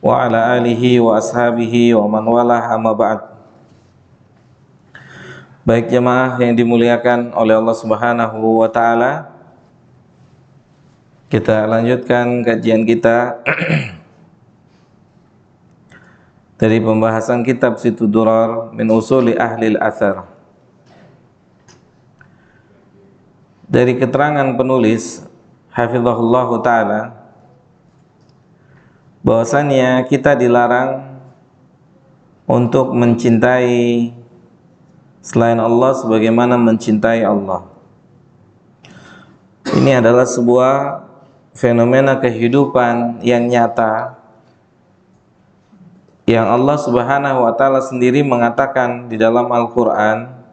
wa ala alihi wa ashabihi wa man walah, amma ba'd. Baik jemaah yang dimuliakan oleh Allah Subhanahu wa taala, kita lanjutkan kajian kita dari pembahasan kitab Situ Durar min Usuli Ahlil Athar. Dari keterangan penulis hafizahullah taala bahwasannya kita dilarang untuk mencintai selain Allah sebagaimana mencintai Allah. Ini adalah sebuah fenomena kehidupan yang nyata yang Allah Subhanahu wa taala sendiri mengatakan di dalam Al-Qur'an,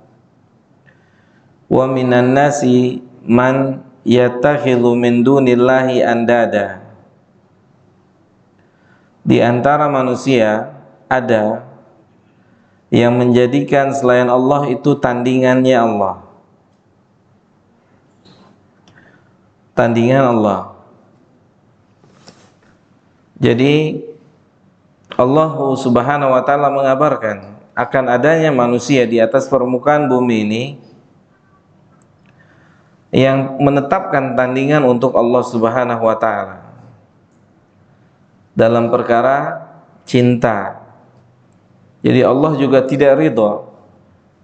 wa minan nasi man yattakhidhu min dunillahi andada. Di antara manusia ada yang menjadikan selain Allah itu tandingannya Allah. Tandingan Allah. Jadi Allah Subhanahu wa taala mengabarkan akan adanya manusia di atas permukaan bumi ini yang menetapkan tandingan untuk Allah Subhanahu wa taala dalam perkara cinta. Jadi Allah juga tidak ridho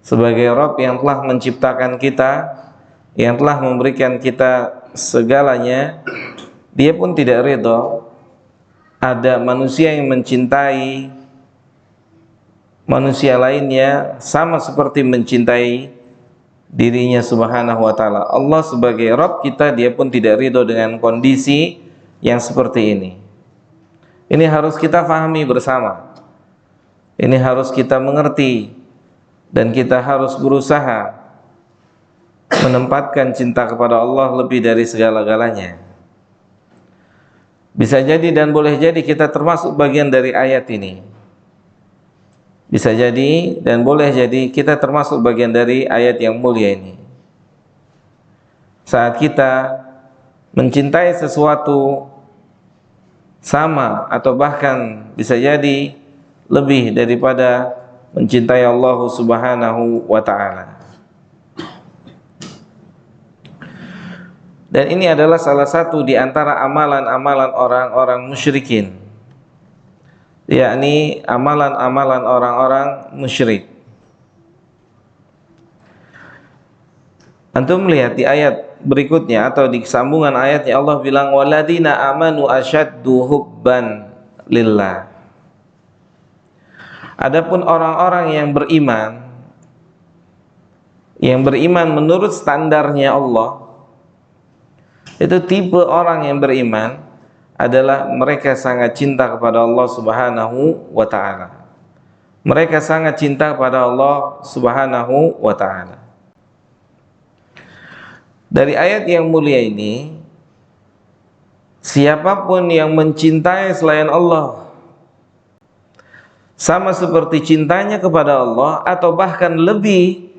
sebagai Rabb yang telah menciptakan kita, yang telah memberikan kita segalanya. Dia pun tidak ridho ada manusia yang mencintai manusia lainnya sama seperti mencintai dirinya Subhanahu wa taala. Allah sebagai Rabb kita, dia pun tidak ridho dengan kondisi yang seperti ini. Ini harus kita fahami bersama. Ini harus kita mengerti, dan kita harus berusaha menempatkan cinta kepada Allah lebih dari segala-galanya. Bisa jadi dan boleh jadi kita termasuk bagian dari ayat ini. Bisa jadi dan boleh jadi kita termasuk bagian dari ayat yang mulia ini. Saat kita mencintai sesuatu sama atau bahkan bisa jadi lebih daripada mencintai Allah Subhanahu wa ta'ala. Dan ini adalah salah satu di antara amalan-amalan orang-orang musyrikin, yakni amalan-amalan orang-orang musyrik. Antum melihat di ayat berikutnya atau di sambungan ayatnya, Allah bilang waladina amanu asyaddu hubban lillah. Adapun orang-orang yang beriman menurut standarnya Allah, itu tipe orang yang beriman adalah mereka sangat cinta kepada Allah Subhanahu wa ta'ala. Mereka sangat cinta kepada Allah Subhanahu wa ta'ala. Dari ayat yang mulia ini, siapapun yang mencintai selain Allah sama seperti cintanya kepada Allah atau bahkan lebih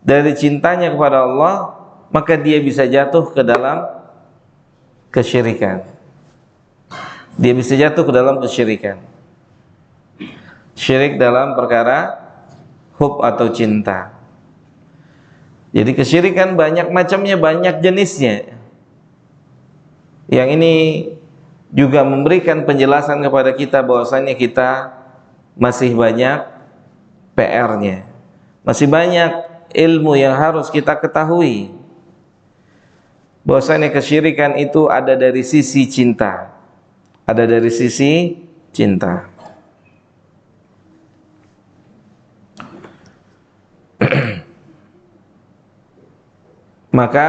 dari cintanya kepada Allah, maka dia bisa jatuh ke dalam kesyirikan. Dia bisa jatuh ke dalam kesyirikan. Syirik dalam perkara hub atau cinta. Jadi kesyirikan banyak macamnya, banyak jenisnya. Yang ini juga memberikan penjelasan kepada kita bahwasanya kita masih banyak PR-nya. Masih banyak ilmu yang harus kita ketahui. Bahwasanya kesyirikan itu ada dari sisi cinta. Ada dari sisi cinta. Maka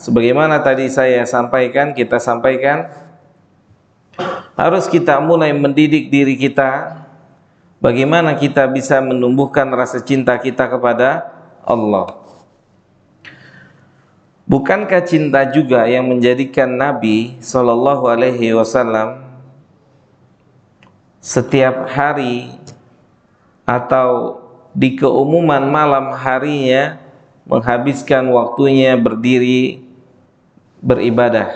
sebagaimana tadi saya sampaikan, kita sampaikan, harus kita mulai mendidik diri kita bagaimana kita bisa menumbuhkan rasa cinta kita kepada Allah. Bukankah cinta juga yang menjadikan Nabi Shallallahu Alaihi Wasallam setiap hari atau di keumuman malam harinya menghabiskan waktunya berdiri beribadah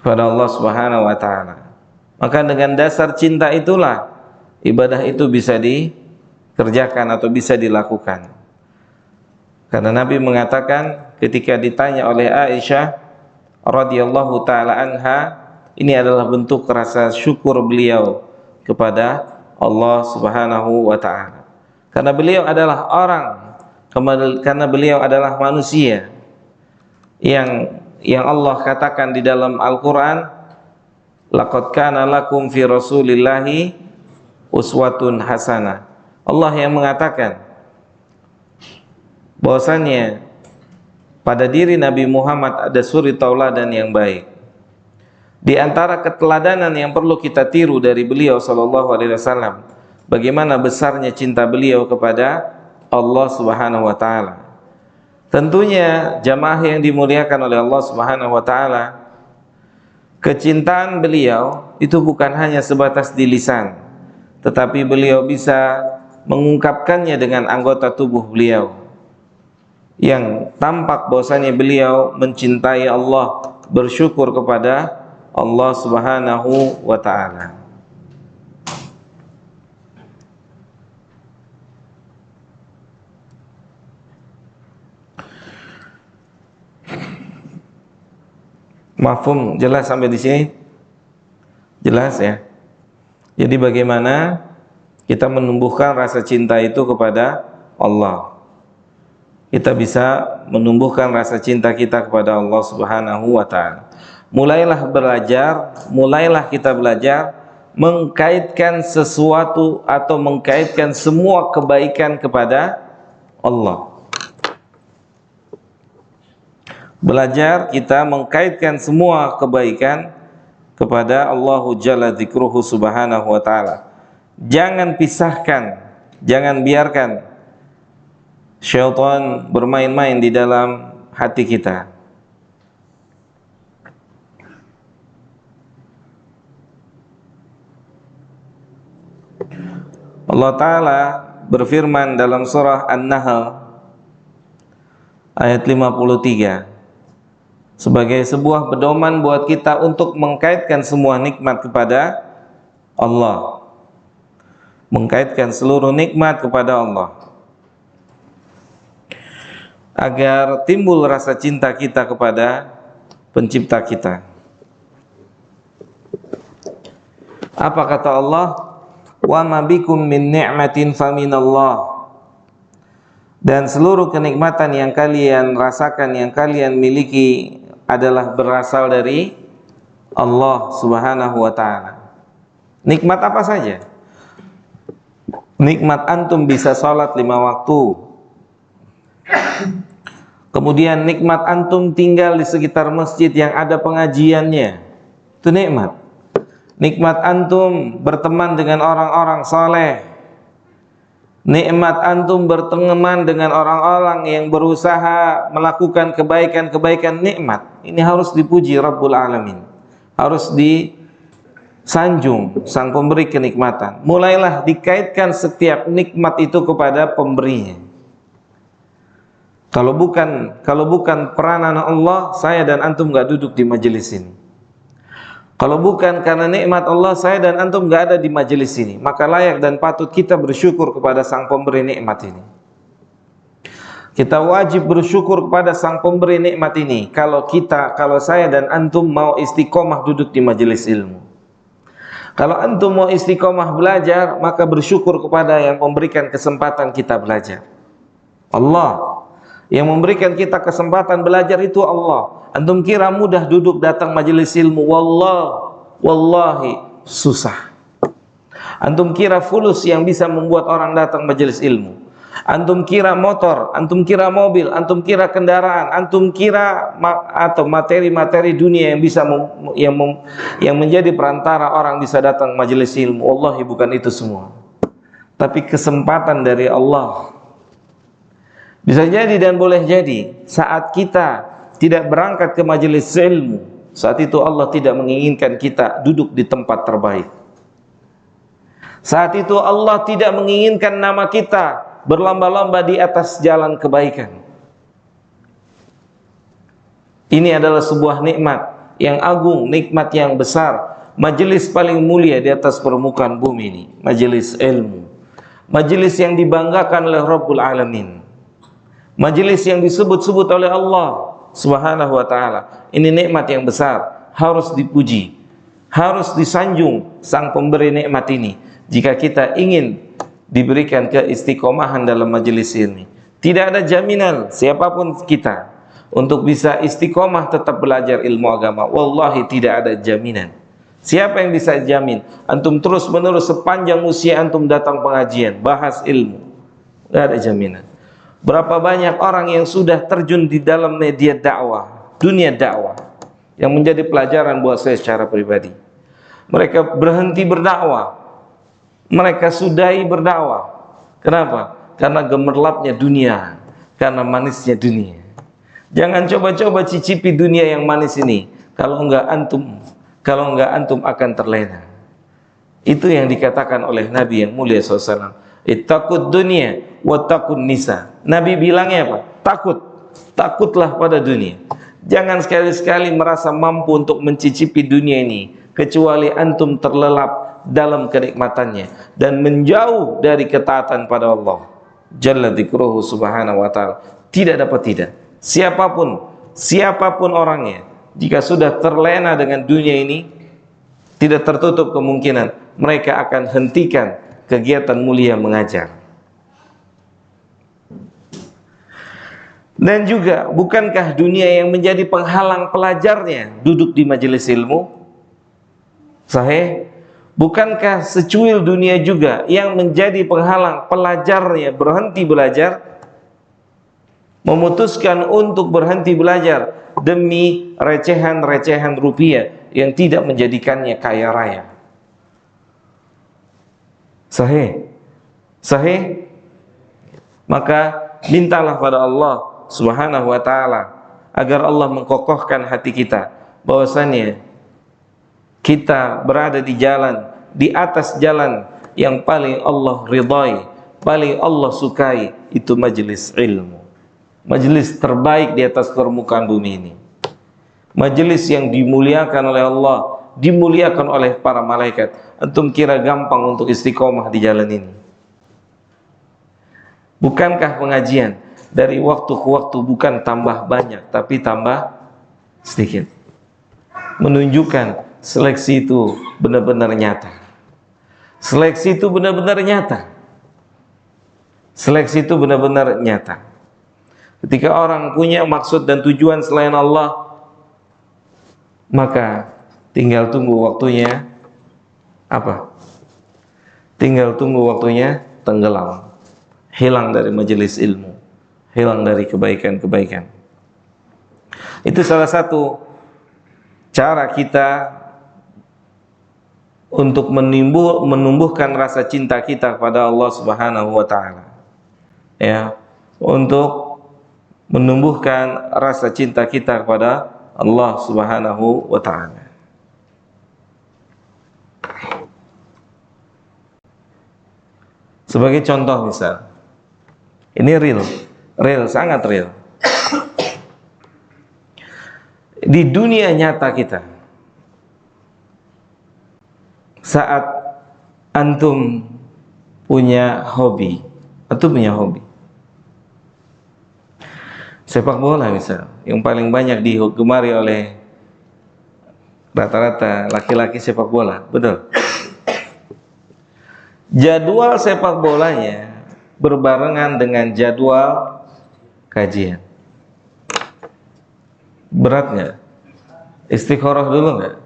kepada Allah Subhanahu wa taala. Maka dengan dasar cinta itulah ibadah itu bisa dikerjakan atau bisa dilakukan. Karena Nabi mengatakan ketika ditanya oleh Aisyah radhiyallahu taala anha, ini adalah bentuk rasa syukur beliau kepada Allah Subhanahu wa taala. Karena beliau adalah orang, karena beliau adalah manusia yang Allah katakan di dalam Al-Qur'an, laqad kana lakum fi rasulillahi uswatun hasanah. Allah yang mengatakan bahwasannya pada diri Nabi Muhammad ada suri tauladan yang baik. Di antara keteladanan yang perlu kita tiru dari beliau sallallahu alaihi wasallam, bagaimana besarnya cinta beliau kepada Allah Subhanahu wa taala. Tentunya jamaah yang dimuliakan oleh Allah Subhanahu wa taala, kecintaan beliau itu bukan hanya sebatas di lisan, tetapi beliau bisa mengungkapkannya dengan anggota tubuh beliau, yang tampak bahwasanya beliau mencintai Allah, bersyukur kepada Allah Subhanahu wa taala. Mafhum, jelas sampai di sini? Jelas ya? Jadi bagaimana kita menumbuhkan rasa cinta itu kepada Allah? Kita bisa menumbuhkan rasa cinta kita kepada Allah Subhanahu wa taala. Mulailah kita belajar mengkaitkan sesuatu atau mengkaitkan semua kebaikan kepada Allah. Belajar kita mengkaitkan semua kebaikan kepada Allahu Jalla Dzikruhu Subhanahu wa taala. Jangan pisahkan, jangan biarkan syaitan bermain-main di dalam hati kita. Allah Ta'ala berfirman dalam surah An-Nahl ayat 53 sebagai sebuah pedoman buat kita untuk mengkaitkan semua nikmat kepada Allah, mengkaitkan seluruh nikmat kepada Allah, agar timbul rasa cinta kita kepada pencipta kita. Apa kata Allah? Wa ma bikum min ni'matin faminallah. Dan seluruh kenikmatan yang kalian rasakan, yang kalian miliki adalah berasal dari Allah Subhanahu wa taala. Nikmat apa saja? Nikmat antum bisa sholat 5 waktu. Kemudian nikmat antum tinggal di sekitar masjid yang ada pengajiannya. Itu nikmat. Nikmat antum berteman dengan orang-orang saleh. Nikmat antum berteman dengan orang-orang yang berusaha melakukan kebaikan-kebaikan. Nikmat ini harus dipuji Rabbul Alamin, harus disanjung sang pemberi kenikmatan. Mulailah dikaitkan setiap nikmat itu kepada pemberinya. Kalau bukan peranan Allah, saya dan antum gak duduk di majelis ini. Kalau bukan karena nikmat Allah, saya dan antum gak ada di majelis ini. Maka layak dan patut kita bersyukur kepada sang pemberi nikmat ini. Kita wajib bersyukur kepada sang pemberi nikmat ini. Kalau saya dan antum mau istiqomah duduk di majelis ilmu. Kalau antum mau istiqomah belajar, maka bersyukur kepada yang memberikan kesempatan kita belajar. Allah. Yang memberikan kita kesempatan belajar itu Allah. Antum kira mudah duduk datang majelis ilmu? Wallahi susah. Antum kira fulus yang bisa membuat orang datang majelis ilmu? Antum kira motor, antum kira mobil, antum kira kendaraan, antum kira atau materi-materi dunia yang bisa yang menjadi perantara orang bisa datang majelis ilmu? Wallahi bukan itu semua. Tapi kesempatan dari Allah. Bisa jadi dan boleh jadi saat kita tidak berangkat ke majelis ilmu, saat itu Allah tidak menginginkan kita duduk di tempat terbaik. Saat itu Allah tidak menginginkan nama kita berlomba-lomba di atas jalan kebaikan. Ini adalah sebuah nikmat yang agung, nikmat yang besar. majelis paling mulia di atas permukaan bumi ini, majelis ilmu, majelis yang dibanggakan oleh Rabbul Alamin, majelis yang disebut-sebut oleh Allah Subhanahu wa ta'ala. Ini nikmat yang besar, harus dipuji, harus disanjung sang pemberi nikmat ini. Jika kita ingin diberikan keistiqomahan dalam majelis ini, tidak ada jaminan siapapun kita untuk bisa istiqomah tetap belajar ilmu agama. Wallahi tidak ada jaminan. Siapa yang bisa jamin antum terus menerus sepanjang usia antum datang pengajian, bahas ilmu? Tidak ada jaminan. Berapa banyak orang yang sudah terjun di dalam media dakwah, dunia dakwah, yang menjadi pelajaran buat saya secara pribadi. Mereka berhenti berdakwah, mereka sudahi berdakwah. Kenapa? Karena gemerlapnya dunia, karena manisnya dunia. Jangan coba-coba cicipi dunia yang manis ini. Kalau enggak antum akan terlena. Itu yang dikatakan oleh Nabi yang mulia SAW. Ittaqud dunya wattaqun nisa. Nabi bilangnya apa? Takutlah pada dunia. Jangan sekali-sekali merasa mampu untuk mencicipi dunia ini, kecuali antum terlelap dalam kenikmatannya dan menjauh dari ketaatan pada Allah Jalla dzikruhu subhanahu wa ta'ala. Tidak dapat tidak. Siapapun orangnya, jika sudah terlena dengan dunia ini, tidak tertutup kemungkinan mereka akan hentikan kegiatan mulia mengajar. Dan juga, bukankah dunia yang menjadi penghalang pelajarnya duduk di majelis ilmu? Sahih? Bukankah secuil dunia juga yang menjadi penghalang pelajarnya berhenti belajar? Memutuskan untuk berhenti belajar demi recehan-recehan rupiah yang tidak menjadikannya kaya raya. Sahih? Sahih? Maka mintalah pada Allah Subhanahu wa ta'ala agar Allah mengkokohkan hati kita bahwasannya kita berada di jalan, di atas jalan yang paling Allah ridhai, paling Allah sukai, itu majelis ilmu, majelis terbaik di atas permukaan bumi ini, majelis yang dimuliakan oleh Allah, dimuliakan oleh para malaikat. Antum kira gampang untuk istiqomah di jalan ini? Bukankah pengajian dari waktu ke waktu bukan tambah banyak, tapi tambah sedikit, menunjukkan seleksi itu benar-benar nyata. Seleksi itu benar-benar nyata. Seleksi itu benar-benar nyata. Ketika orang punya maksud dan tujuan selain Allah, maka tinggal tunggu waktunya apa? Tinggal tunggu waktunya tenggelam, hilang dari majelis ilmu, hilang dari kebaikan-kebaikan. Itu salah satu cara kita untuk menumbuhkan rasa cinta kita kepada Allah Subhanahu wa ta'ala, ya, untuk menumbuhkan rasa cinta kita kepada Allah Subhanahu wa ta'ala. Sebagai contoh misal, ini real, sangat real. Di dunia nyata kita, saat antum punya hobi, sepak bola misal, yang paling banyak digemari oleh rata-rata laki-laki sepak bola, betul? Jadwal sepak bolanya berbarengan dengan jadwal kajian. Berat nggak? Istikharah dulu nggak?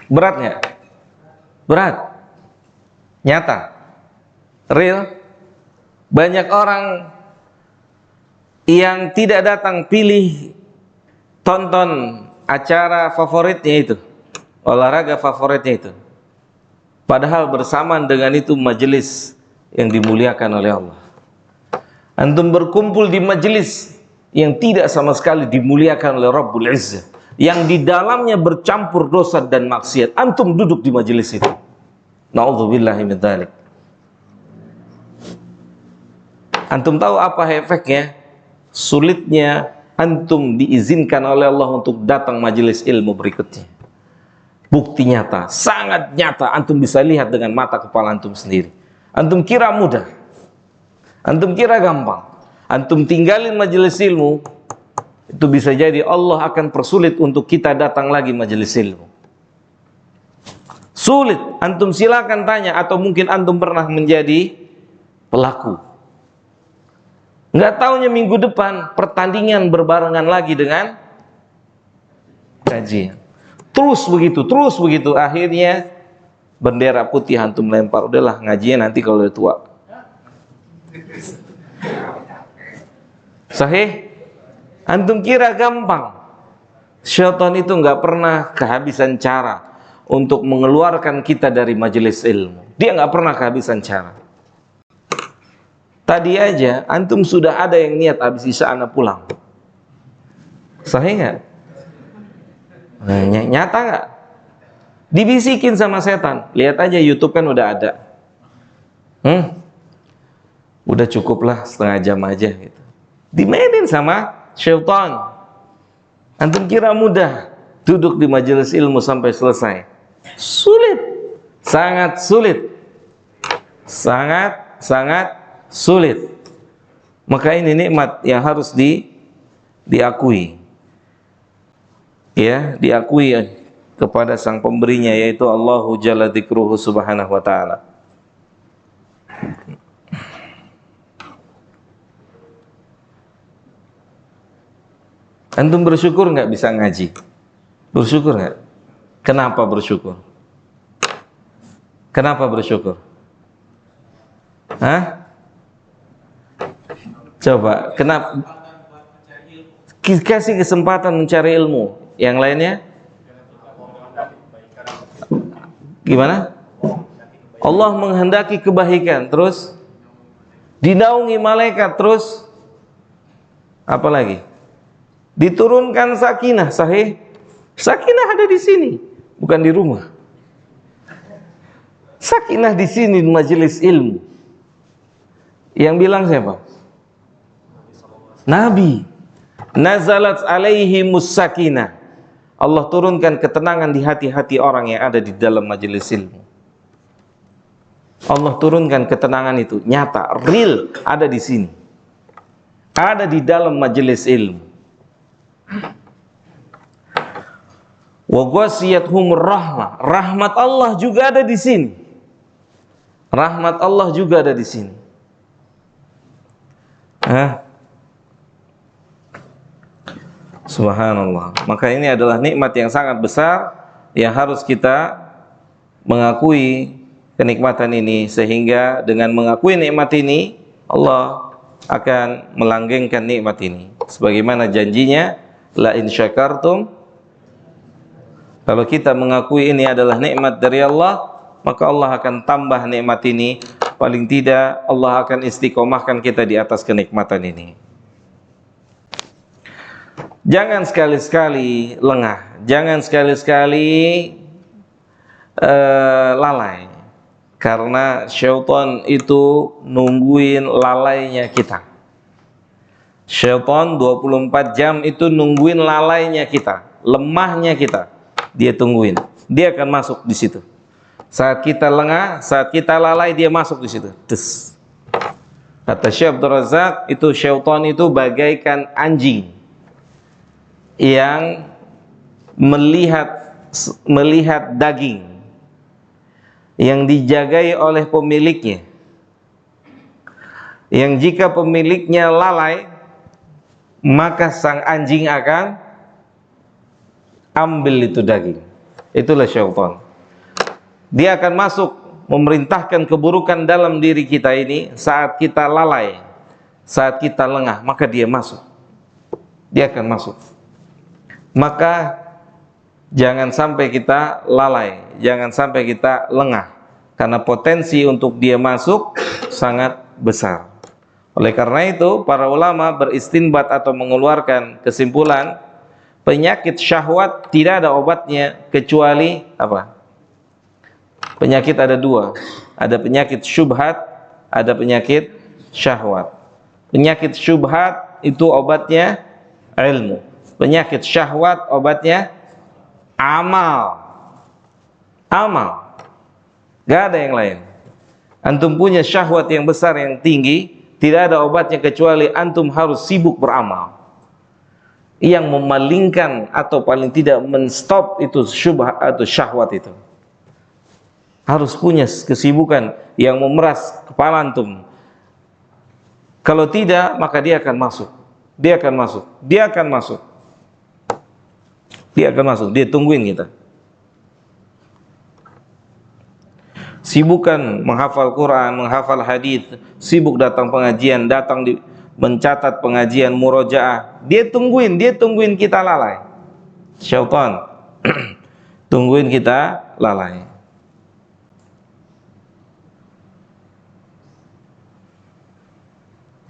Berat nggak? Berat. Nyata. Real. Banyak orang yang tidak datang pilih tonton acara favoritnya itu, olahraga favoritnya itu, padahal bersamaan dengan itu majelis yang dimuliakan oleh Allah. Antum berkumpul di majelis yang tidak sama sekali dimuliakan oleh Rabbul Izzah, yang di dalamnya bercampur dosa dan maksiat. Antum duduk di majelis itu. Na'udzubillahi min dzalik. Antum tahu apa efeknya? sulitnya antum diizinkan oleh Allah untuk datang majelis ilmu berikutnya. Bukti nyata, sangat nyata, antum bisa lihat dengan mata kepala antum sendiri. Antum kira mudah, antum kira gampang, antum tinggalin majelis ilmu, itu bisa jadi Allah akan persulit untuk kita datang lagi majelis ilmu. Sulit, antum silakan tanya, atau mungkin antum pernah menjadi pelaku. Nggak taunya minggu depan pertandingan berbarengan lagi dengan kajian. Terus begitu, akhirnya bendera putih antum lempar, udahlah ngajinya nanti kalau udah tua. Sahih? Antum kira gampang? Syaitan itu nggak pernah kehabisan cara untuk mengeluarkan kita dari majelis ilmu. Dia nggak pernah kehabisan cara. Tadi aja antum sudah ada yang niat habis isya ana pulang. Sahih nggak? Nyata nggak? Dibisikin sama setan. Lihat aja YouTube kan udah ada. Udah cukuplah setengah jam aja gitu. Dimainin sama syaitan. Antum kira mudah duduk di majelis ilmu sampai selesai? Sulit, sangat sulit, sangat sulit. Maka ini nikmat yang harus diakui, ya, diakui kepada sang pemberinya, yaitu Allahu Jalla Dzikruhu Subhanahu wa Ta'ala. Antum bersyukur nggak bisa ngaji? Bersyukur nggak? Kenapa bersyukur? Kenapa bersyukur? Hah? Coba, kenapa? Kasih kesempatan mencari ilmu. Yang lainnya? Gimana? Allah menghendaki kebaikan, terus dinaungi malaikat, terus apa lagi? Diturunkan sakinah. Sahih? Sakinah ada di sini, bukan di rumah. Sakinah di sini di majelis ilmu. Yang bilang siapa? Nabi. Nazalat alaihimus sakinah. Allah turunkan ketenangan di hati-hati orang yang ada di dalam majelis ilmu. Allah turunkan ketenangan itu nyata, real, ada di sini. Ada di dalam majelis ilmu. Wa ghasiyatuhumur rahmah. Rahmat Allah juga ada di sini. Rahmat Allah juga ada di sini. Subhanallah. Maka ini adalah nikmat yang sangat besar yang harus kita mengakui kenikmatan ini, sehingga dengan mengakui nikmat ini Allah akan melanggengkan nikmat ini sebagaimana janjinya, la in syakartum. Kalau kita mengakui ini adalah nikmat dari Allah, maka Allah akan tambah nikmat ini. Paling tidak Allah akan istiqomahkan kita di atas kenikmatan ini. Jangan sekali-sekali lengah, jangan sekali-sekali lalai, karena syaitan itu nungguin lalainya kita. Syaitan 24 jam itu nungguin lalainya kita, lemahnya kita. Dia tungguin, dia akan masuk di situ. Saat kita lengah, saat kita lalai, dia masuk di situ. Tes. Kata Syekh Abdul Razak, itu syaitan itu bagaikan anjing yang melihat daging yang dijagai oleh pemiliknya, yang jika pemiliknya lalai, maka sang anjing akan ambil itu daging. Itulah syaitan. Dia akan masuk memerintahkan keburukan dalam diri kita ini saat kita lalai, saat kita lengah, maka dia masuk. Dia akan masuk. Maka jangan sampai kita lalai, jangan sampai kita lengah, karena potensi untuk dia masuk sangat besar. Oleh karena itu, para ulama beristinbat atau mengeluarkan kesimpulan, penyakit syahwat tidak ada obatnya kecuali apa? Penyakit ada dua, ada penyakit syubhat, ada penyakit syahwat. Penyakit syubhat itu obatnya ilmu. Penyakit syahwat obatnya amal. Amal. Gak ada yang lain. Antum punya syahwat yang besar, yang tinggi, tidak ada obatnya kecuali antum harus sibuk beramal. Yang memalingkan atau paling tidak menstop itu syubhat atau syahwat itu. Harus punya kesibukan yang memeras kepala antum. Kalau tidak, maka dia akan masuk. Dia akan masuk. Dia akan masuk. Dia akan masuk. Dia tungguin kita. Sibukkan menghafal Quran, menghafal hadis, sibuk datang pengajian, mencatat pengajian, murojaah. Dia tungguin kita lalai. Syaitan tungguin kita lalai.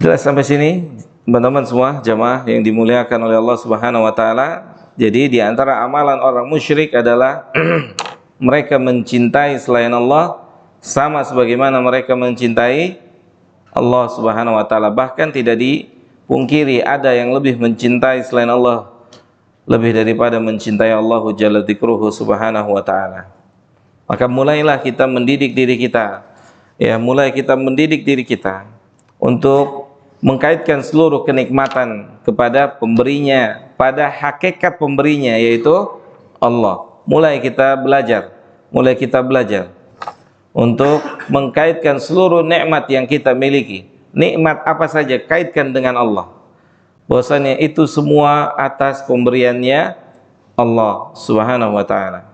Jelas sampai sini, teman-teman semua jamaah yang dimuliakan oleh Allah Subhanahu wa taala. Jadi di antara amalan orang musyrik adalah mereka mencintai selain Allah sama sebagaimana mereka mencintai Allah Subhanahu wa taala. Bahkan tidak dipungkiri ada yang lebih mencintai selain Allah lebih daripada mencintai Allah Jalla dzikruhu Subhanahu wa taala. Maka mulailah kita mendidik diri kita. Ya, mulai kita mendidik diri kita untuk mengkaitkan seluruh kenikmatan kepada pemberinya, pada hakikat pemberinya yaitu Allah. Mulai kita belajar untuk mengkaitkan seluruh nikmat yang kita miliki. Nikmat apa saja kaitkan dengan Allah. Bahwasanya itu semua atas pemberiannya Allah Subhanahu wa taala.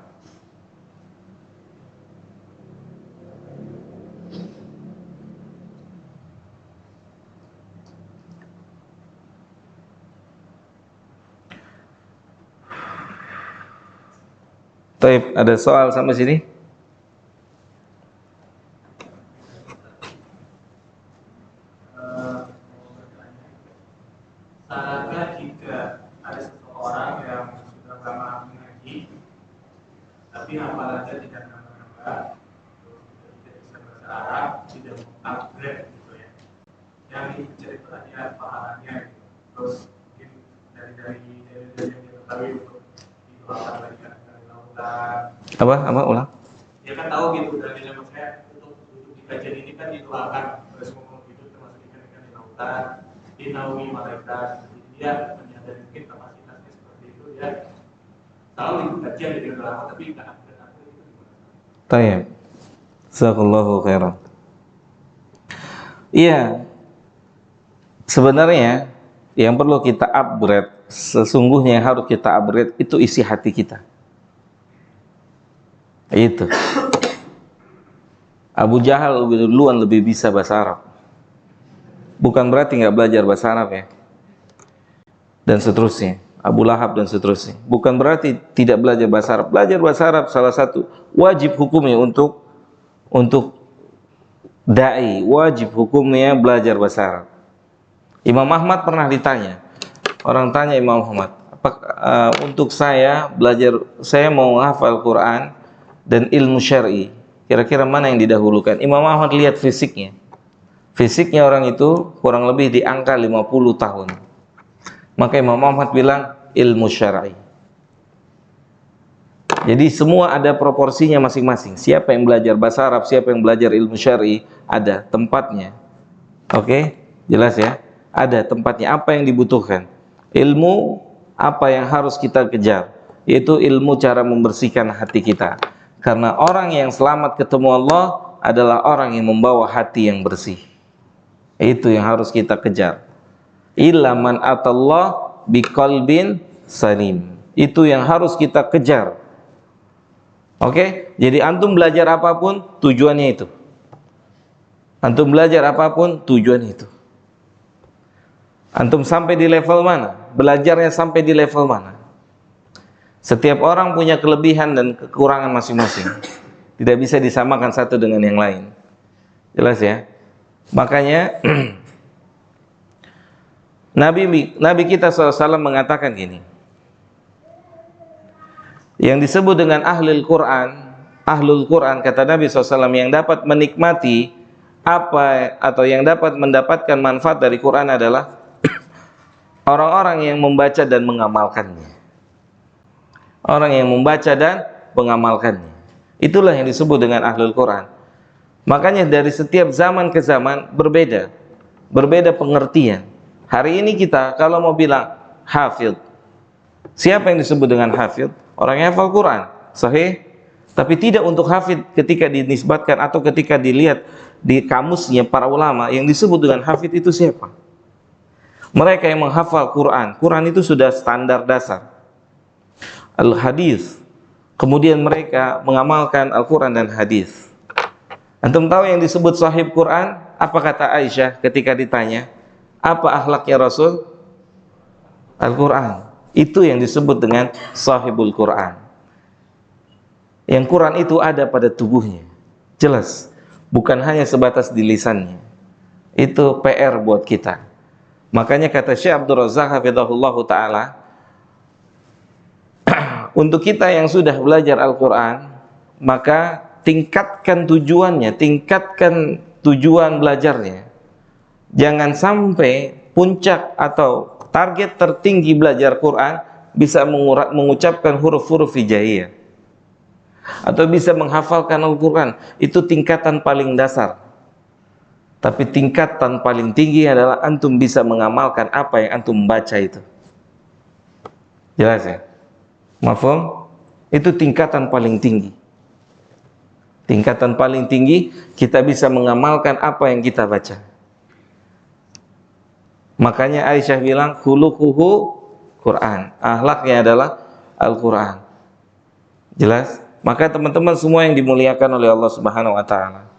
Taib, ada soal sampai sini? Salahkah jika ada seseorang yang sudah lama mengaji, tapi hafalannya tidak nambah-nambah, terus tidak bisa bahasa Arab, tidak upgrade gitu ya? Yang dicari perhatian pahalanya, terus mungkin dari yang diketahui untuk didoakan lagi dari lautan. Apa ulang? Ya kan tahu gitu dari zaman saya untuk di kajian ini kan didoakan terus ngomong gitu termasuk ikan-ikan di lautan, dinaungi malaikat. Jadi dia menyadari mungkin kapasitasnya seperti itu ya. Tahu di kajian di lama tapi nggak ada itu. Taib. Jazakallahu khairan. Iya. Sebenarnya yang perlu kita upgrade, sesungguhnya yang harus kita upgrade itu isi hati kita. Itu. Abu Jahal duluan lebih bisa bahasa Arab. Bukan berarti nggak belajar bahasa Arab ya. Dan seterusnya. Abu Lahab dan seterusnya. Bukan berarti tidak belajar bahasa Arab. Belajar bahasa Arab salah satu wajib hukumnya untuk dai, wajib hukumnya belajar bahasa Arab. Imam Ahmad pernah ditanya. Orang tanya Imam Ahmad, untuk saya belajar, saya mau hafal Quran dan ilmu syar'i, kira-kira mana yang didahulukan? Imam Ahmad lihat fisiknya. Fisiknya orang itu kurang lebih di angka 50 tahun. Maka Imam Ahmad bilang ilmu syar'i. Jadi semua ada proporsinya masing-masing. Siapa yang belajar bahasa Arab, siapa yang belajar ilmu syar'i, ada tempatnya. Oke, jelas ya? Ada tempatnya. Apa yang dibutuhkan? Ilmu apa yang harus kita kejar? Yaitu ilmu cara membersihkan hati kita. Karena orang yang selamat ketemu Allah adalah orang yang membawa hati yang bersih. Itu yang harus kita kejar. Illa man atallah biqalbin salim. Itu yang harus kita kejar. Oke? Jadi antum belajar apapun tujuannya itu. Antum belajar apapun tujuannya itu. Antum sampai di level mana? Belajarnya sampai di level mana? Setiap orang punya kelebihan dan kekurangan masing-masing. Tidak bisa disamakan satu dengan yang lain. Jelas ya? Makanya Nabi kita SAW mengatakan gini. Yang disebut dengan ahlul Quran kata Nabi SAW yang dapat menikmati apa atau yang dapat mendapatkan manfaat dari Quran adalah orang-orang yang membaca dan mengamalkannya. Orang yang membaca dan mengamalkannya. Itulah yang disebut dengan ahlul Quran. Makanya dari setiap zaman ke zaman berbeda. Berbeda pengertian. Hari ini kita kalau mau bilang hafidh, siapa yang disebut dengan hafidh? Orang yang hafal Quran, sahih? Tapi tidak untuk hafidh ketika dinisbatkan atau ketika dilihat di kamusnya para ulama, yang disebut dengan hafidh itu siapa? Mereka yang menghafal Quran. Quran itu sudah standar dasar. Al-hadis. Kemudian mereka mengamalkan Al-Quran dan hadis. Antum tahu yang disebut sahib Quran? Apa kata Aisyah ketika ditanya, apa akhlaknya Rasul? Al-Quran. Itu yang disebut dengan sahibul Quran. Yang Quran itu ada pada tubuhnya. Jelas. Bukan hanya sebatas di lisannya. Itu PR buat kita. Makanya kata Syekh Abdul Razak hafizahullahu ta'ala, untuk kita yang sudah belajar Al-Quran, maka tingkatkan tujuannya, tingkatkan tujuan belajarnya. Jangan sampai puncak atau target tertinggi belajar Quran bisa mengucapkan huruf-huruf hijaiyah atau bisa menghafalkan Al-Quran. Itu tingkatan paling dasar. Tapi tingkatan paling tinggi adalah antum bisa mengamalkan apa yang antum baca itu. Jelas ya? Mafhum? Itu tingkatan paling tinggi. Tingkatan paling tinggi kita bisa mengamalkan apa yang kita baca. Makanya Aisyah bilang khuluquhu Quran. Akhlaknya adalah Al-Quran. Jelas? Maka teman-teman semua yang dimuliakan oleh Allah Subhanahu wa taala.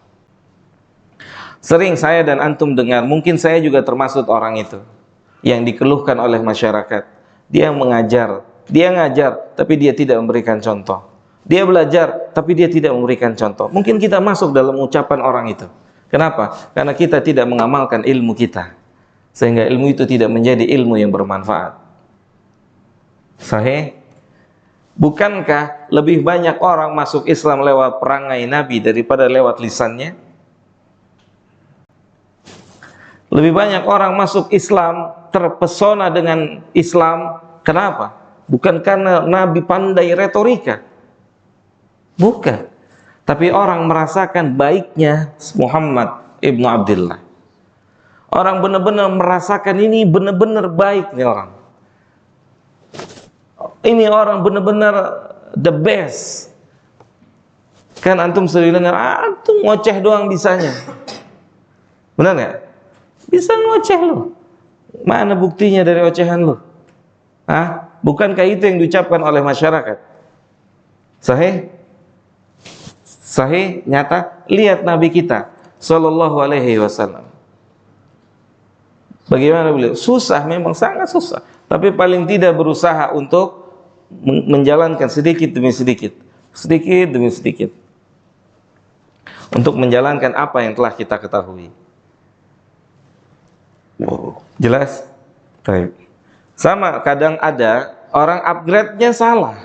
Sering saya dan antum dengar, mungkin saya juga termasuk orang itu yang dikeluhkan oleh masyarakat. Dia mengajar, dia ngajar, tapi dia tidak memberikan contoh. Dia belajar, tapi dia tidak memberikan contoh. Mungkin kita masuk dalam ucapan orang itu. Kenapa? Karena kita tidak mengamalkan ilmu kita, sehingga ilmu itu tidak menjadi ilmu yang bermanfaat. Sahih? Bukankah lebih banyak orang masuk Islam lewat perangai Nabi daripada lewat lisannya? Lebih banyak orang masuk Islam terpesona dengan Islam. Kenapa? Bukan karena Nabi pandai retorika, bukan. Tapi orang merasakan baiknya Muhammad ibnu Abdullah. Orang benar-benar merasakan ini benar-benar baik nih orang. Ini orang benar-benar the best. Kan antum sering dengar, antum ngoceh doang bisanya. Benar nggak? Bisa ngoceh lo. Mana buktinya dari ocehan lo? Hah? Bukankah itu yang diucapkan oleh masyarakat? Sahih? Sahih, nyata. Lihat Nabi kita Sallallahu alaihi wasallam. Bagaimana beliau? Susah, memang sangat susah. Tapi paling tidak berusaha untuk menjalankan sedikit demi sedikit. Sedikit demi sedikit. Untuk menjalankan apa yang telah kita ketahui. Jelas? Baik. Sama, kadang ada orang upgrade-nya salah.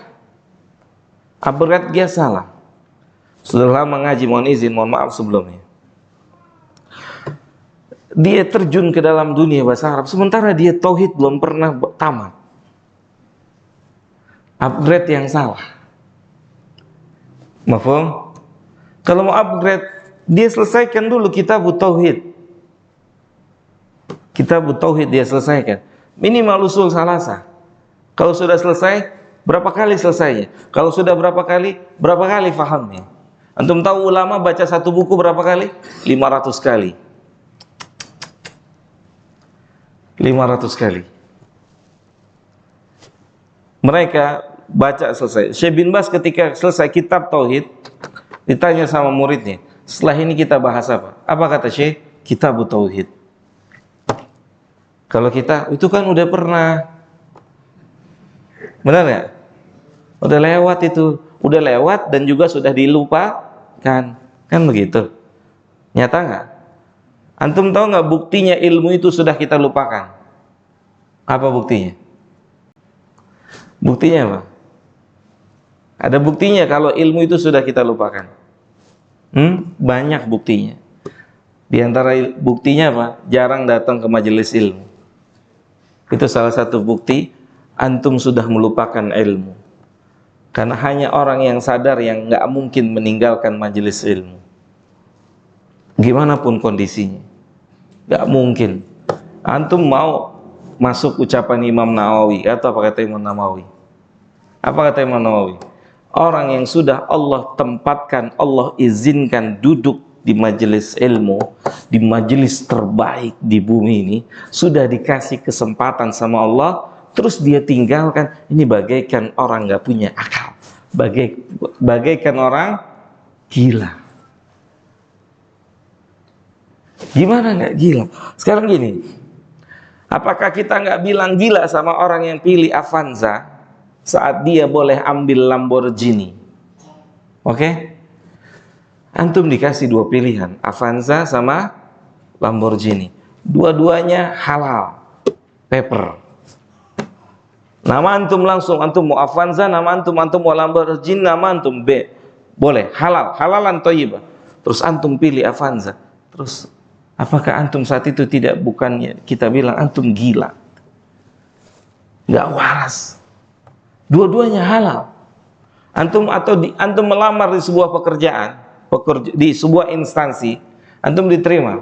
Upgrade-nya salah. Sudah lama ngaji, mohon izin, mohon maaf sebelumnya. Dia terjun ke dalam dunia bahasa Arab, sementara dia tauhid belum pernah tamat. Upgrade yang salah. Mafhum? Kalau mau upgrade, dia selesaikan dulu kitab tauhid. Kitab tauhid dia selesaikan. Minimal usul salasa. Kalau sudah selesai, berapa kali selesainya? Kalau sudah berapa kali fahamnya? Antum tahu ulama baca satu buku berapa kali? 500 kali. 500 kali. Mereka baca selesai. Syekh bin Baz ketika selesai kitab tauhid, ditanya sama muridnya, setelah ini kita bahas apa? Apa kata Syekh? Kitab tauhid. Kalau kita, itu kan udah pernah. Benar nggak? Udah lewat itu. Udah lewat dan juga sudah dilupakan. Kan begitu. Nyata nggak? Antum tahu nggak buktinya ilmu itu sudah kita lupakan? Apa buktinya? Buktinya apa? Ada buktinya kalau ilmu itu sudah kita lupakan. Banyak buktinya. Di antara buktinya apa? Jarang datang ke majelis ilmu. Itu salah satu bukti antum sudah melupakan ilmu. Karena hanya orang yang sadar yang nggak mungkin meninggalkan majelis ilmu. Gimana pun kondisinya, nggak mungkin. Antum mau masuk ucapan Imam Nawawi, atau apa kata Imam Nawawi? Apa kata Imam Nawawi? Orang yang sudah Allah tempatkan, Allah izinkan duduk di majelis ilmu, di majelis terbaik di bumi ini, sudah dikasih kesempatan sama Allah, terus dia tinggalkan, ini bagaikan orang nggak punya akal, bagaikan orang gila. Gimana nggak gila? Sekarang gini, apakah kita nggak bilang gila sama orang yang pilih Avanza saat dia boleh ambil Lamborghini? Oke? Antum dikasih dua pilihan, Avanza sama Lamborghini. Dua-duanya halal, paper. Nama antum langsung, antum mau Avanza, nama antum mau Lamborghini, nama antum B. Boleh, halal, halalan thayyibah. Terus antum pilih Avanza. Terus apakah antum saat itu tidak, bukannya kita bilang antum gila, nggak waras? Dua-duanya halal. Antum antum melamar di sebuah pekerjaan, di sebuah instansi, antum diterima.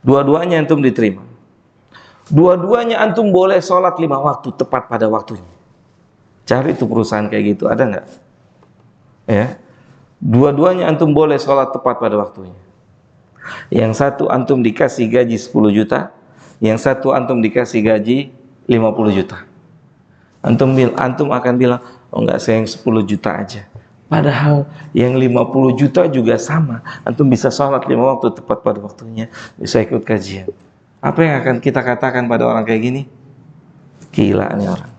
Dua-duanya antum diterima. Dua-duanya antum boleh sholat 5 waktu tepat pada waktunya. Cari itu perusahaan kayak gitu, ada nggak? Ya. Dua-duanya antum boleh sholat tepat pada waktunya. Yang satu antum dikasih gaji 10 juta, yang satu antum dikasih gaji 50 juta. Antum akan bilang, oh enggak, saya yang 10 juta aja. Padahal yang 50 juta juga sama. Antum bisa sholat 5 waktu tepat pada waktunya, bisa ikut kajian. Apa yang akan kita katakan pada orang kayak gini? Gila nih orang.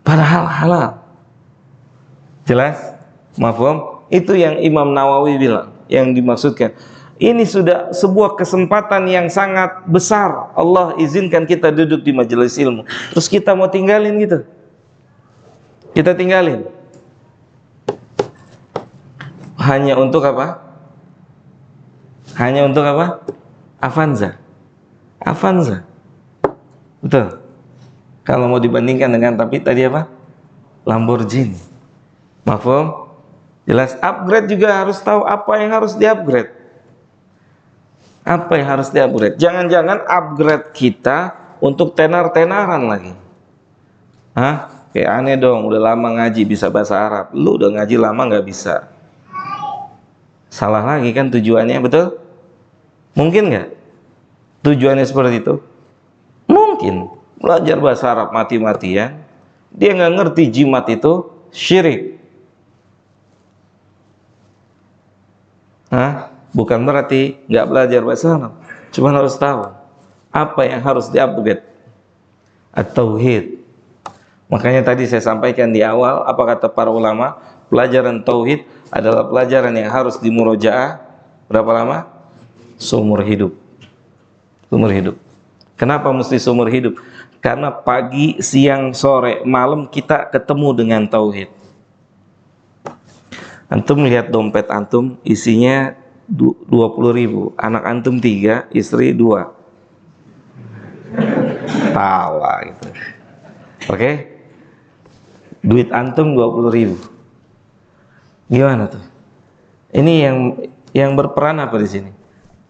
Padahal halal. Jelas? Mafhum? Itu yang Imam Nawawi bilang, yang dimaksudkan. Ini sudah sebuah kesempatan yang sangat besar. Allah izinkan kita duduk di majelis ilmu. Terus kita mau tinggalin gitu? Kita tinggalin. Hanya untuk apa? Hanya untuk apa? Avanza. Avanza. Betul. Kalau mau dibandingkan dengan tadi apa? Lamborghini. Mafhum? Jelas. Upgrade juga harus tahu apa yang harus di-upgrade. Apa yang harus di-upgrade? Jangan-jangan upgrade kita untuk tenar-tenaran lagi. Hah? Kayak aneh dong, udah lama ngaji bisa bahasa Arab. Lu udah ngaji lama nggak bisa. Salah lagi kan tujuannya, betul? Mungkin nggak tujuannya seperti itu? Mungkin. Belajar bahasa Arab mati-matian, dia nggak ngerti jimat itu syirik. Hah? Bukan berarti nggak belajar bahasa Arab, cuma harus tahu apa yang harus di-upgrade. At-tauhid. Makanya tadi saya sampaikan di awal, apa kata para ulama, pelajaran tauhid adalah pelajaran yang harus dimurojaah berapa lama? Seumur hidup. Seumur hidup. Kenapa mesti seumur hidup? Karena pagi, siang, sore, malam kita ketemu dengan tauhid. Antum lihat dompet antum isinya 20.000, anak antum 3, istri 2. Tawa gitu. Oke? Duit antum 20.000. Gimana tuh? Ini yang berperan apa di sini?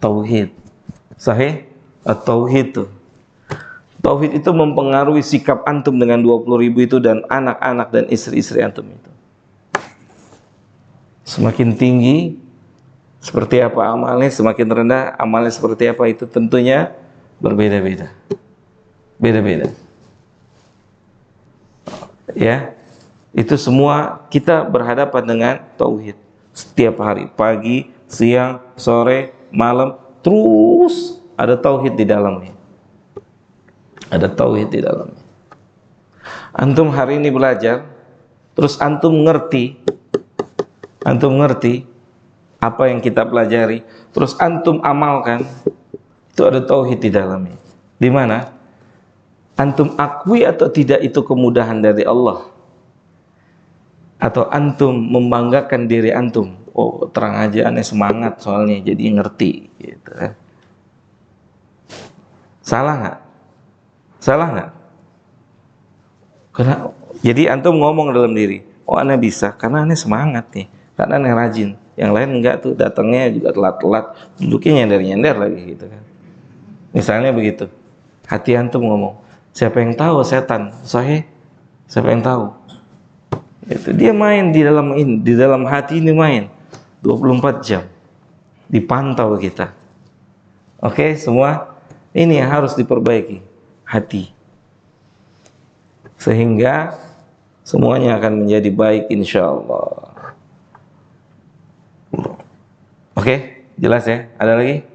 Tauhid. Sahih? Tauhid tuh. Tauhid itu mempengaruhi sikap antum dengan 20.000 itu dan anak-anak dan istri-istri antum itu. Semakin tinggi seperti apa amalnya, semakin rendah amalnya seperti apa, itu tentunya berbeda-beda. Beda-beda. Ya. Itu semua kita berhadapan dengan tauhid setiap hari, pagi, siang, sore, malam, terus ada tauhid di dalamnya. Ada tauhid di dalamnya. Antum hari ini belajar, terus antum ngerti apa yang kita pelajari, terus antum amalkan, itu ada tauhid di dalamnya. Di mana? Antum akui atau tidak itu kemudahan dari Allah? Atau antum membanggakan diri antum? Oh, terang aja aneh semangat soalnya jadi ngerti gitu. Salah nggak? Salah nggak? Karena jadi antum ngomong dalam diri, oh ana bisa karena ana semangat nih, karena ana rajin. Yang lain enggak tuh, datangnya juga telat-telat, duduknya nyender-nyender lagi gitu kan. Misalnya begitu. Hati antum ngomong, siapa yang tahu setan? Sahih? Siapa yang tahu? Itu dia main di dalam ini, di dalam hati ini main 24 jam. Dipantau kita. Oke, semua ini yang harus diperbaiki, hati. Sehingga semuanya akan menjadi baik insyaallah. Oke, jelas ya? Ada lagi?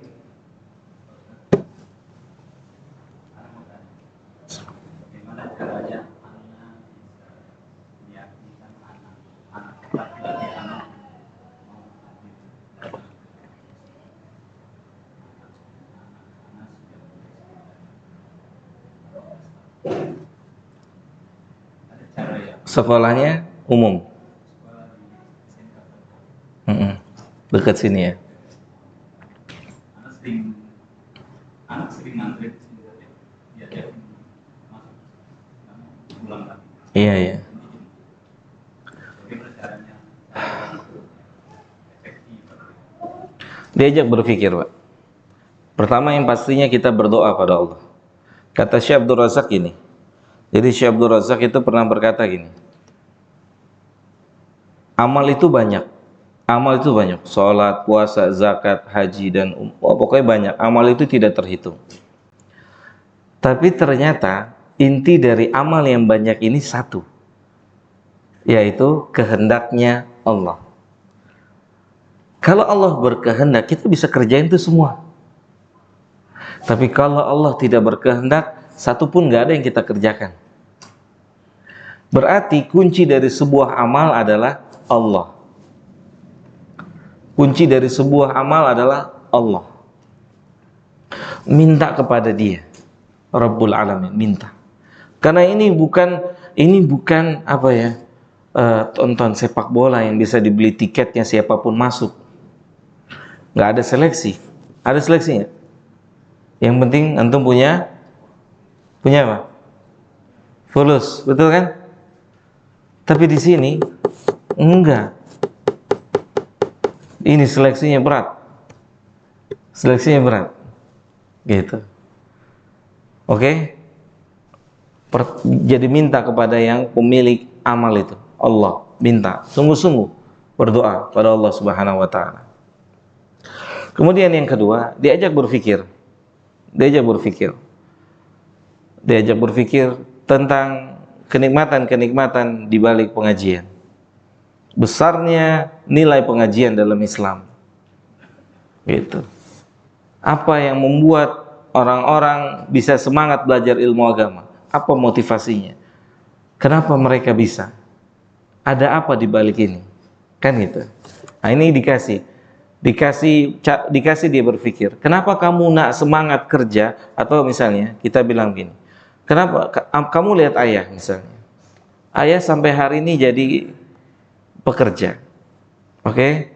Sekolahnya umum. Dekat sini ya. Anak sering ngantri di sini ya, dia masuk pulang lagi. Iya, iya. Bagaimana caranya efektif? Diajak berpikir, Pak. Pertama yang pastinya kita berdoa pada Allah. Kata Syekh Abdul Razak ini. Jadi Syekh Abdul Razak itu pernah berkata gini. Amal itu banyak. Amal itu banyak. Salat, puasa, zakat, haji dan pokoknya banyak. Amal itu tidak terhitung. Tapi ternyata inti dari amal yang banyak ini satu. Yaitu kehendaknya Allah. Kalau Allah berkehendak, kita bisa kerjain itu semua. Tapi kalau Allah tidak berkehendak, satu pun nggak ada yang kita kerjakan. Berarti kunci dari sebuah amal adalah Allah. Kunci dari sebuah amal adalah Allah. Minta kepada Dia, Rabbul Alamin, minta. Karena ini bukan apa ya, tonton sepak bola yang bisa dibeli tiketnya siapapun masuk. Nggak ada seleksi. Ada seleksinya. Yang penting antum punya apa? Fulus, betul kan? Tapi di sini enggak. Ini seleksinya berat. Seleksinya berat. Gitu. Oke? Jadi minta kepada yang pemilik amal itu, Allah. Minta, sungguh-sungguh berdoa pada Allah Subhanahu wa taala. Kemudian yang kedua, diajak berpikir. Diajak berpikir tentang kenikmatan-kenikmatan di balik pengajian. Besarnya nilai pengajian dalam Islam. Gitu. Apa yang membuat orang-orang bisa semangat belajar ilmu agama? Apa motivasinya? Kenapa mereka bisa? Ada apa di balik ini? Kan gitu. Nah, ini dikasih dia berpikir. Kenapa kamu nak semangat kerja? Atau misalnya kita bilang gini. Kenapa kamu lihat ayah misalnya? Ayah sampai hari ini jadi pekerja. Oke?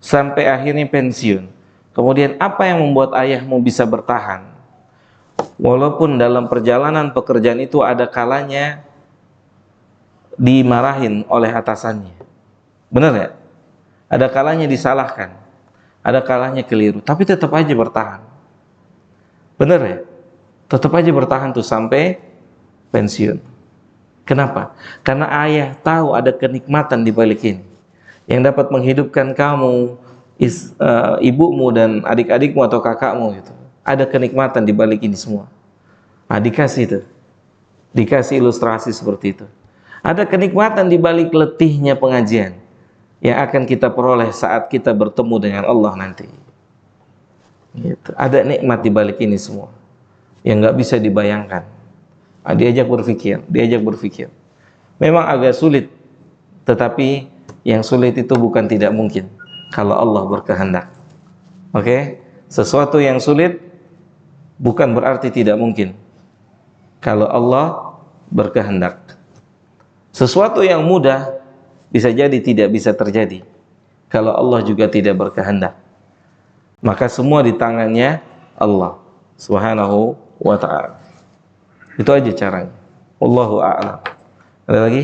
Sampai akhirnya pensiun. Kemudian apa yang membuat ayahmu bisa bertahan? Walaupun dalam perjalanan pekerjaan itu ada kalanya dimarahin oleh atasannya. Benar ya? Ada kalanya disalahkan. Ada kalanya keliru, tapi tetap aja bertahan. Benar ya? Tetap aja bertahan tuh sampai pensiun. Kenapa? Karena ayah tahu ada kenikmatan di balik ini yang dapat menghidupkan kamu, ibumu dan adik-adikmu atau kakakmu gitu. Ada kenikmatan di balik ini semua. Nah, dikasih ilustrasi seperti itu. Ada kenikmatan di balik letihnya pengajian yang akan kita peroleh saat kita bertemu dengan Allah nanti. Gitu. Ada nikmat di balik ini semua yang nggak bisa dibayangkan. Diajak berpikir. Memang agak sulit, tetapi yang sulit itu bukan tidak mungkin kalau Allah berkehendak. Oke? Sesuatu yang sulit bukan berarti tidak mungkin kalau Allah berkehendak. Sesuatu yang mudah bisa jadi tidak bisa terjadi kalau Allah juga tidak berkehendak. Maka semua di tangannya Allah Subhanahu wa ta'ala. Itu aja caranya. Wallahu a'lam. Ada lagi?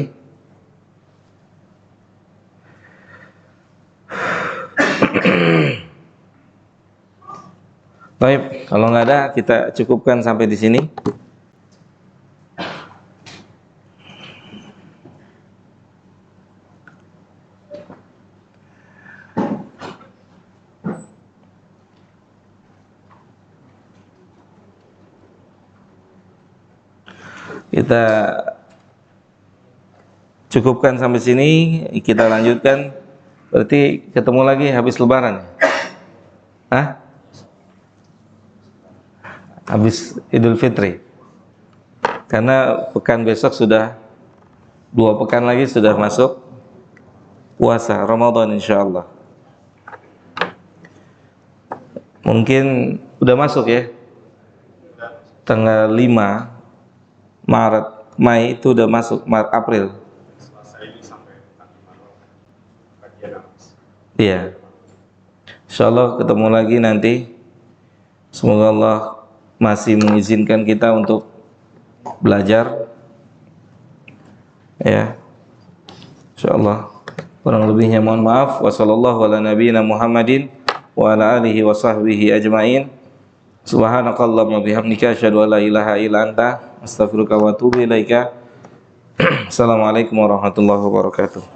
Baik, kalau nggak ada kita cukupkan sampai di sini. Kita cukupkan sampai sini, kita lanjutkan. Berarti ketemu lagi habis Lebaran. Hah? Habis Idul Fitri. Karena pekan besok sudah 2 pekan lagi sudah masuk puasa Ramadan insyaallah. Mungkin udah masuk ya. Tanggal 5 Maret, Mei itu udah masuk, Maret, April. Selasa ini sampai tanggal 5 kajian habis. Iya. Insyaallah ketemu lagi nanti. Semoga Allah masih mengizinkan kita untuk belajar. Ya. Insyaallah. Kurang lebihnya mohon maaf. Wassallallahu ala nabiyyina Muhammadin wa ala alihi wa sahbihi ajmain. Subhanakallahumma bihamdika asyhadu an la ilaha illa anta astaghfiruka wa atubu ilaika. Assalamualaikum warahmatullahi wabarakatuh.